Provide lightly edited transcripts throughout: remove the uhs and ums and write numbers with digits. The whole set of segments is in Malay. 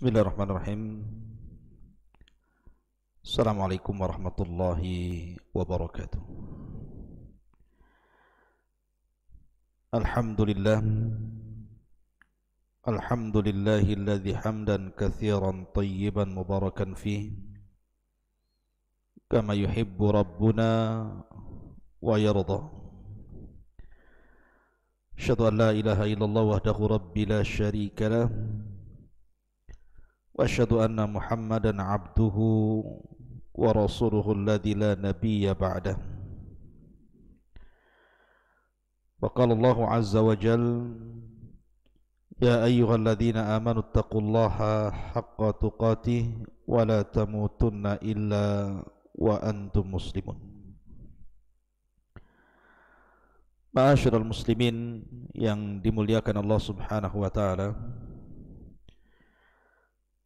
Bismillahirrahmanirrahim. Assalamualaikum warahmatullahi wabarakatuh. Alhamdulillah. Alhamdulillahilladzi hamdan katsiran tayyiban mubarakan fih kama yuhibbu rabbuna wa yarda. Asyhadu an la ilaha illallah wahdahu rabbi la syarika lah. Wa asyhadu anna Muhammadan abduhu wa rasuluhu alladzi la nabiyya ba'dah. Wa qala Allahu azza wa jalla ya ayyuhalladzina amanu taqullaha haqqa tuqatih wa la tamutunna illa wa antum muslimun. Ma'asyiral muslimin yang dimuliakan Allah Subhanahu wa taala.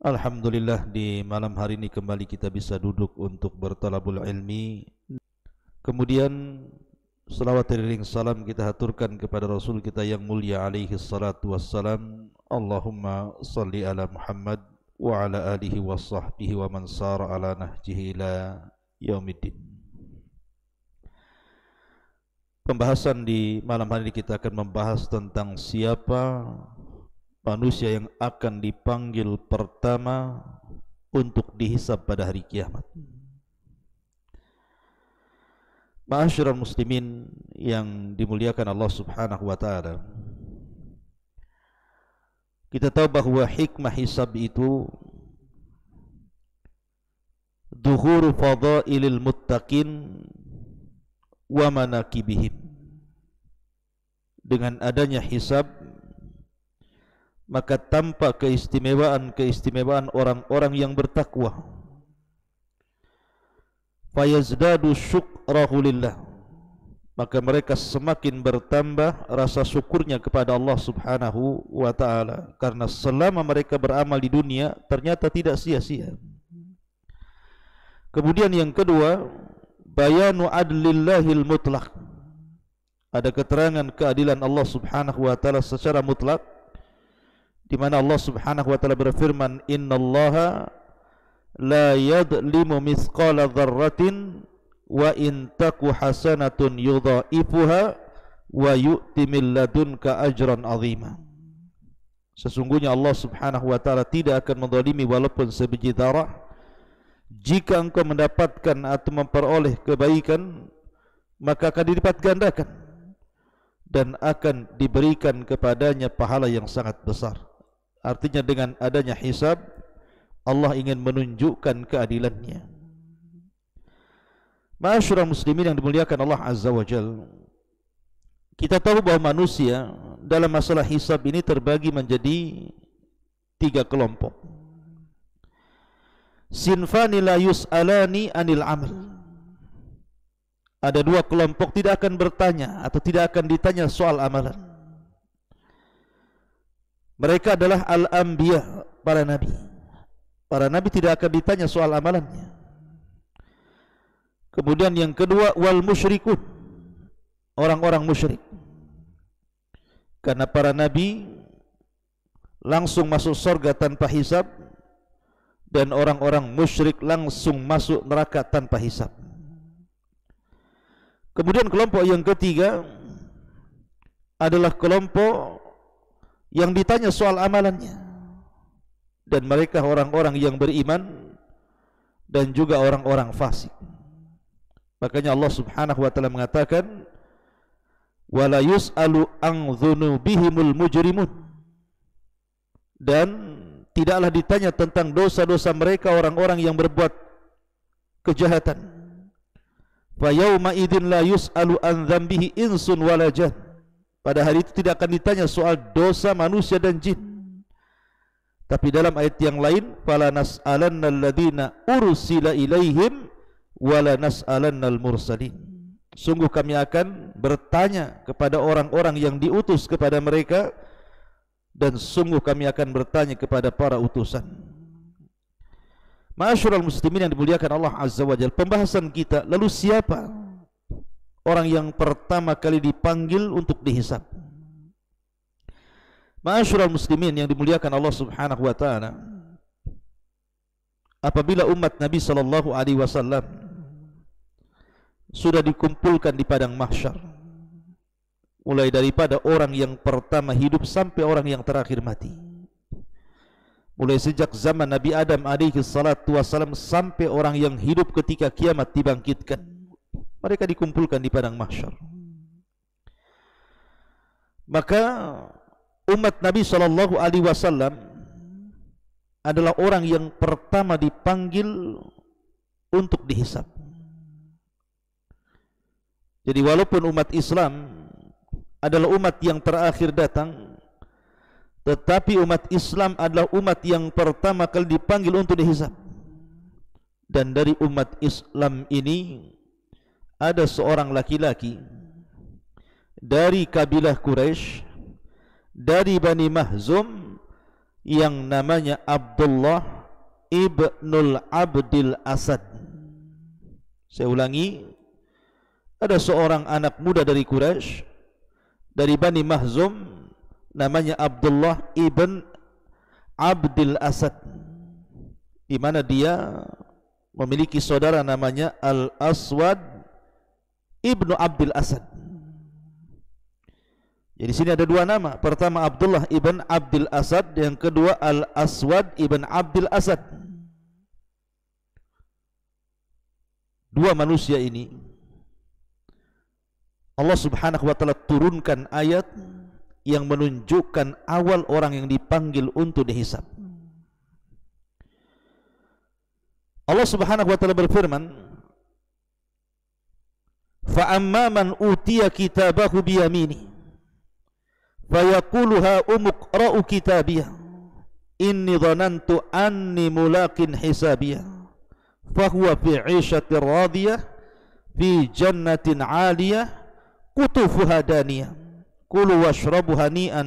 Alhamdulillah, di malam hari ini kembali kita bisa duduk untuk bertalabul ilmi. Kemudian salawat dan salam kita haturkan kepada Rasul kita yang mulia alaihi salatu wassalam. Allahumma salli ala Muhammad wa ala alihi wa sahbihi wa man sara ala nahjihi ila yaumiddin. Pembahasan di malam hari ini kita akan membahas tentang siapa manusia yang akan dipanggil pertama untuk dihisab pada hari kiamat. Ma'asyiral muslimin yang dimuliakan Allah Subhanahu wa taala. Kita tahu bahwa hikmah hisab itu dhuhuru fadailil muttaqin wa manakibihim. Dengan adanya hisab maka tampak keistimewaan orang-orang yang bertakwa. Fayazdadu syukrahu lillah, maka mereka semakin bertambah rasa syukurnya kepada Allah Subhanahu wa ta'ala, karena selama mereka beramal di dunia ternyata tidak sia-sia. Kemudian yang kedua, bayanu adlillahil mutlaq, ada keterangan keadilan Allah Subhanahu wa ta'ala secara mutlak, di mana Allah Subhanahu wa taala berfirman, innallaha la yadlimu mithqala dzarratin wa in taku hasanatun yudhaifuha wa yu'ti min ladunka ajran 'azima. Sesungguhnya Allah Subhanahu wa taala tidak akan menzalimi walaupun sebiji zarah. Jika engkau mendapatkan atau memperoleh kebaikan, maka akan dilipat gandakan dan akan diberikan kepadanya pahala yang sangat besar. Artinya dengan adanya hisab, Allah ingin menunjukkan keadilannya. Ma'asyiral muslimin yang dimuliakan Allah Azza wa Jalla, kita tahu bahwa manusia dalam masalah hisab ini terbagi menjadi 3 kelompok. Sinfani la yus'alani anil amal. Ada 2 kelompok tidak akan bertanya atau tidak akan ditanya soal amalan. Mereka adalah al-anbiya, para nabi. Para nabi tidak akan ditanya soal amalannya. Kemudian yang kedua, wal musyrikun, orang-orang musyrik. Karena para nabi langsung masuk surga tanpa hisab, dan orang-orang musyrik langsung masuk neraka tanpa hisab. Kemudian kelompok yang ketiga adalah kelompok yang ditanya soal amalannya, dan mereka orang-orang yang beriman dan juga orang-orang fasik. Makanya Allah Subhanahu wa taala mengatakan, wala yus'alu an dzunubihimul mujrimun, dan tidaklah ditanya tentang dosa-dosa mereka orang-orang yang berbuat kejahatan. Fa yauma idzin la yus'alu an dzambihi insun wala jan. Pada hari itu tidak akan ditanya soal dosa manusia dan jin. Tapi dalam ayat yang lain, fala nas'alanna alladziina ursila ilaihim wala nas'alannal mursalin. Sungguh kami akan bertanya kepada orang-orang yang diutus kepada mereka, dan sungguh kami akan bertanya kepada para utusan. Ma'asyiral muslimin yang dimuliakan Allah Azza wa Jalla, pembahasan kita, lalu siapa orang yang pertama kali dipanggil untuk dihisab? Ma'asyiral muslimin yang dimuliakan Allah Subhanahu wa taala, apabila umat Nabi sallallahu alaihi wasallam sudah dikumpulkan di padang mahsyar, mulai daripada orang yang pertama hidup sampai orang yang terakhir mati, mulai sejak zaman Nabi Adam alaihi salatu wasallam sampai orang yang hidup ketika kiamat dibangkitkan, mereka dikumpulkan di padang mahsyar. Maka umat Nabi sallallahu alaihi wasallam adalah orang yang pertama dipanggil untuk dihisab. Jadi walaupun umat Islam adalah umat yang terakhir datang, tetapi umat Islam adalah umat yang pertama kali dipanggil untuk dihisab. Dan dari umat Islam ini ada seorang laki-laki dari kabilah Quraisy, dari Bani Mahzum, yang namanya Abdullah ibnul Abdil Asad. Saya ulangi, ada seorang anak muda dari Quraisy, dari Bani Mahzum, namanya Abdullah ibn Abdil Asad, di mana dia memiliki saudara namanya Al-Aswad ibnu Abdil Asad. Jadi sini ada dua nama. Pertama Abdullah ibn Abdil Asad, yang kedua Al-Aswad ibn Abdil Asad. Dua manusia ini Allah subhanahu wa ta'ala turunkan ayat yang menunjukkan awal orang yang dipanggil untuk dihisab. Allah subhanahu wa ta'ala berfirman, فَأَمَّا مَنْ أُوتِيَ كِتَابَهُ بِيَمِينِهِ فَيَقُولُ هَاؤُمُ اقْرَءُوا كِتَابِيَهْ إِنِّي ظَنَنْتُ أَنِّي مُلَاقٍ حِسَابِيَهْ فَهُوَ فِي عِيشَةٍ رَاضِيَةٍ فِي جَنَّةٍ عَالِيَةٍ قُطُوفُهَا دَانِيَةٌ كُلُوا وَاشْرَبُوا هَنِيئًا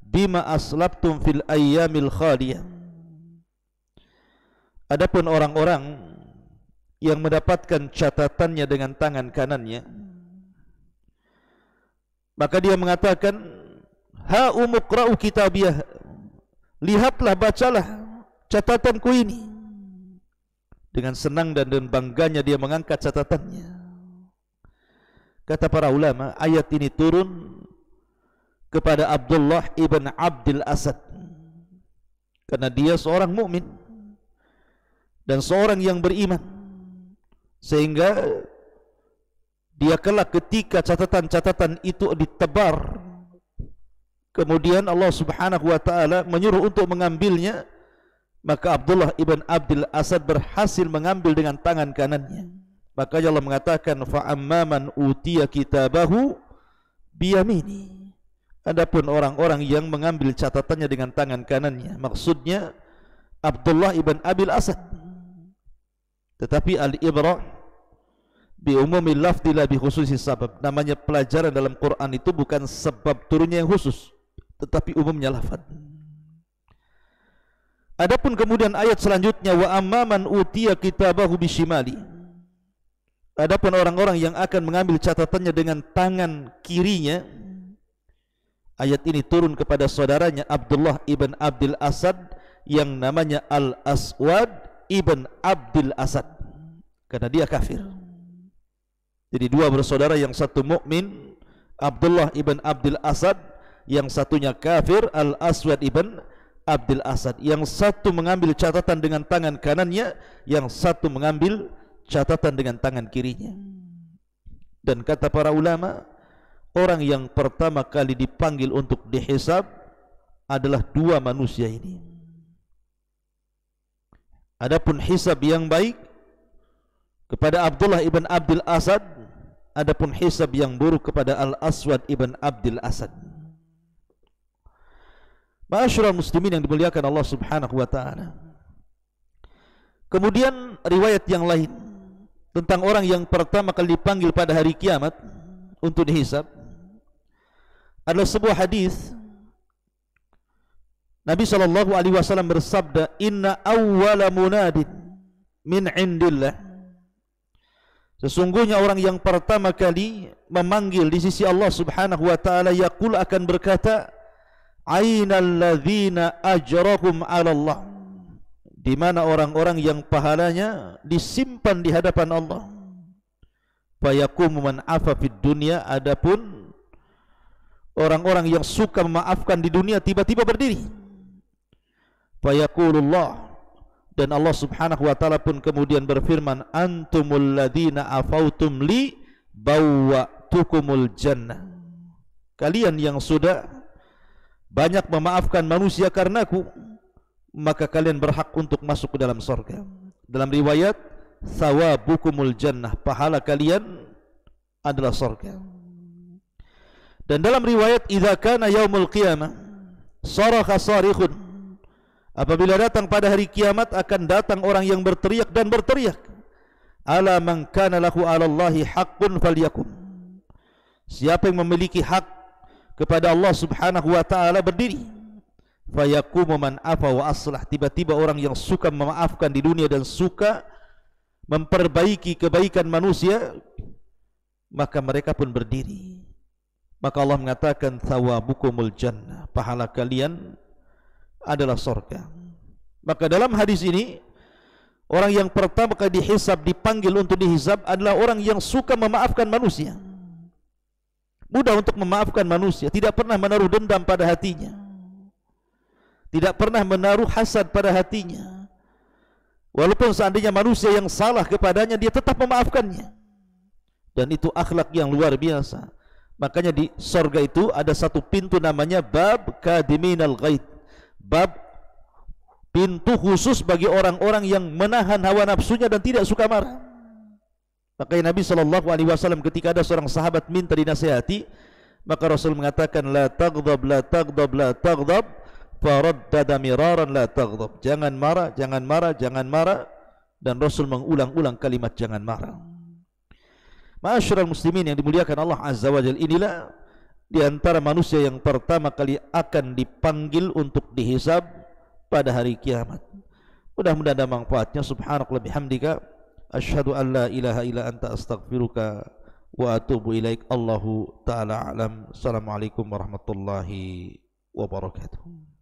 بِمَا أَسْلَفْتُمْ فِي الْأَيَّامِ الْخَالِيَةِ. Adapun orang-orang yang mendapatkan catatannya dengan tangan kanannya, maka dia mengatakan, ha umuqra'u kitabiyah, lihatlah, bacalah catatanku ini. Dengan senang dan bangganya dia mengangkat catatannya. Kata para ulama, ayat ini turun kepada Abdullah ibn Abdil Asad, karena dia seorang mukmin dan seorang yang beriman, sehingga dia kelak ketika catatan-catatan itu ditebar, kemudian Allah subhanahu wa ta'ala menyuruh untuk mengambilnya, maka Abdullah ibn Abdil Asad berhasil mengambil dengan tangan kanannya. Maka Allah mengatakan, فَأَمَّا مَنْ أُوتِيَ كِتَابَهُ بِيَمِينِهِ. Adapun orang-orang yang mengambil catatannya dengan tangan kanannya, maksudnya Abdullah ibn Abdil Asad. Tetapi al-ibrah bi umumil lafzi la bi khususis sabab. Namanya pelajaran dalam Quran itu bukan sebab turunnya yang khusus, tetapi umumnya lafaz. Adapun kemudian ayat selanjutnya, wa amman utiya kitabahu bisimali. Adapun orang-orang yang akan mengambil catatannya dengan tangan kirinya, ayat ini turun kepada saudaranya Abdullah ibn Abdil Asad yang namanya Al-Aswad ibn Abdil Asad, karena dia kafir. Jadi dua bersaudara, yang satu mukmin Abdullah ibn Abdil Asad, yang satunya kafir Al-Aswad ibn Abdil Asad. Yang satu mengambil catatan dengan tangan kanannya, yang satu mengambil catatan dengan tangan kirinya. Dan kata para ulama, orang yang pertama kali dipanggil untuk dihisab adalah dua manusia ini. Adapun hisab yang baik kepada Abdullah ibn Abdil Asad, adapun hisab yang buruk kepada Al-Aswad ibn Abdil Asad. Ma'asyiral muslimin yang dimuliakan Allah subhanahu wa ta'ala. Kemudian riwayat yang lain tentang orang yang pertama kali dipanggil pada hari kiamat untuk dihisab adalah sebuah hadis. Nabi SAW bersabda, inna awwala munadin min indillah. Sesungguhnya orang yang pertama kali memanggil di sisi Allah subhanahu wa ta'ala, yaqul, akan berkata, ainal ladzina ajrahum ala Allah. di mana orang-orang yang pahalanya disimpan di hadapan Allah. Fayaqumu man afa fid dunya, adapun orang-orang yang suka memaafkan di dunia tiba-tiba berdiri. Fayaqulullah, dan Allah Subhanahu wa taala pun kemudian berfirman, antumul ladzina afautum li bawwa'tukumul jannah. Kalian yang sudah banyak memaafkan manusia karenaku, maka kalian berhak untuk masuk ke dalam surga. Dalam riwayat, thawabukumul jannah, pahala kalian adalah surga. Dan dalam riwayat, idza kana yaumul qiyamah sarakha sarikhun, apabila datang pada hari kiamat akan datang orang yang berteriak dan berteriak, ala man kana lahu 'alallahi haqqun falyakum. Siapa yang memiliki hak kepada Allah Subhanahu wa taala berdiri. Fayaqumu man afa wa aslah, tiba-tiba orang yang suka memaafkan di dunia dan suka memperbaiki kebaikan manusia, maka mereka pun berdiri. Maka Allah mengatakan thawabukumul jannah, pahala kalian adalah surga. Maka dalam hadis ini, orang yang pertama kali dihisab, dipanggil untuk dihisab adalah orang yang suka memaafkan manusia. Mudah untuk memaafkan manusia, tidak pernah menaruh dendam pada hatinya, tidak pernah menaruh hasad pada hatinya. Walaupun seandainya manusia yang salah kepadanya, dia tetap memaafkannya. Dan itu akhlak yang luar biasa. Makanya di surga itu ada satu pintu namanya bab kadiminal ghaid, bab pintu khusus bagi orang-orang yang menahan hawa nafsunya dan tidak suka marah. Makanya Nabi SAW ketika ada seorang sahabat minta dinasihati, maka Rasul mengatakan la taghdab, la taghdab, la taghdab, faraddada miraran la taghdab. Jangan marah, jangan marah, jangan marah. Dan Rasul mengulang-ulang kalimat jangan marah. Ma'asyiral muslimin yang dimuliakan Allah Azza wa Jalla, inilah di antara manusia yang pertama kali akan dipanggil untuk dihisab pada hari kiamat. Mudah-mudahan ada manfaatnya. Subhanakallah bihamdika, asyhadu an la ilaha illa anta, astaghfiruka wa atubu ilaik. Allahu ta'ala a'lam. Assalamualaikum warahmatullahi wabarakatuh.